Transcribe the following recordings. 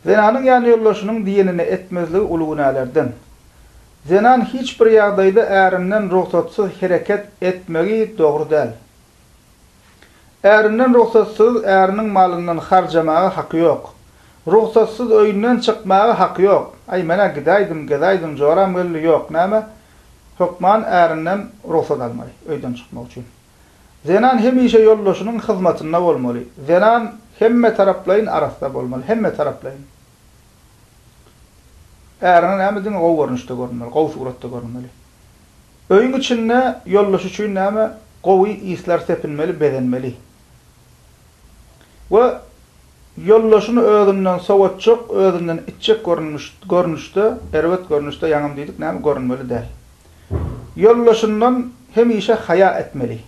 Zenanın yani yollaşının diyenini etmezliği ulu günahlardan. Zenan hiçbir ýagdaýda ärinden ruhsatsız hareket etmegi dogry däl. Ärinden ruhsatsız ärinin malından harjamagy haky ýok. Ruhsatsız öýünden çykmagy haky ýok. Ay mena gidaýdym, joram geldi ýok. Näme? Hukman ärinden ruhsat almaly öýden çykmak üçin. Zenan hemişe yollaşynyň hyzmatynda bolmaly. Zenan hemme taraplaryň arasynda bolmaly, hemme taraplaryň. Ärinden näme diň gowy görnüşde görünmeli, gowy suratda görünmeli. Öýüň içinde yollaşy üçin näme? Gowy isler sepinmeli, bedenmeli. Ve yollaşyny özünden sowatjak, özünden içjek görnüşde, erwet görnüşde ýaňam diýdik, näme görünmeli däl. Yollaşyndan hemişe haya etmeli.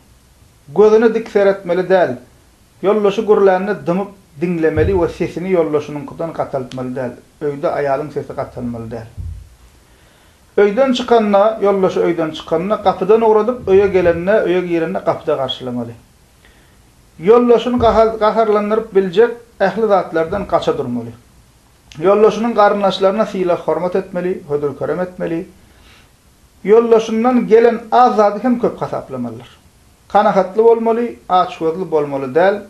Gözüne dik seretmeli däl. Yollaşy gurlaryny dymyp dinlemeli we sesini yollaşynynkydan gataltmaly däl. Öýde aýalyň sesi gatalmaly däl. Öýden çykanna, yollaşy öýden çykanna kapydan uradyp öýe gelenne, öýe girenne kapyda garşylamaly. Yollaşyny gaharlandyryp biljek ähli zatlardan kaça durmaly. Yollaşynyň garyndaşlaryna syla hormat etmeli, hödür körem etmeli. Yollaşyndan gelen azady hem köp hasaplamalylar. Kanahatly bolmaly, açgözlü bolmaly däl.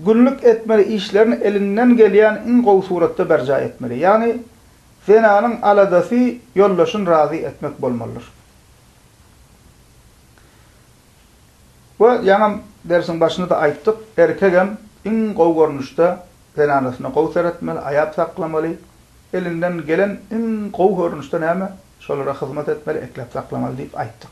Günlük etmeli işlerini elinden gelýän iň gowy suratda berja etmeli. Yani zenanyň aladasy yollaşyny razy etmek bolmalydyr. We ýa-da dersiň başynda da aýtdyk, erkegem iň gowy görnüşde zenanasyna gowy seretmeli, aýap saklamaly, elinden gelen iň gowy görnüşde näme? Şolara hyzmat etmeli, eklep saklamaly diýip aýtdyk.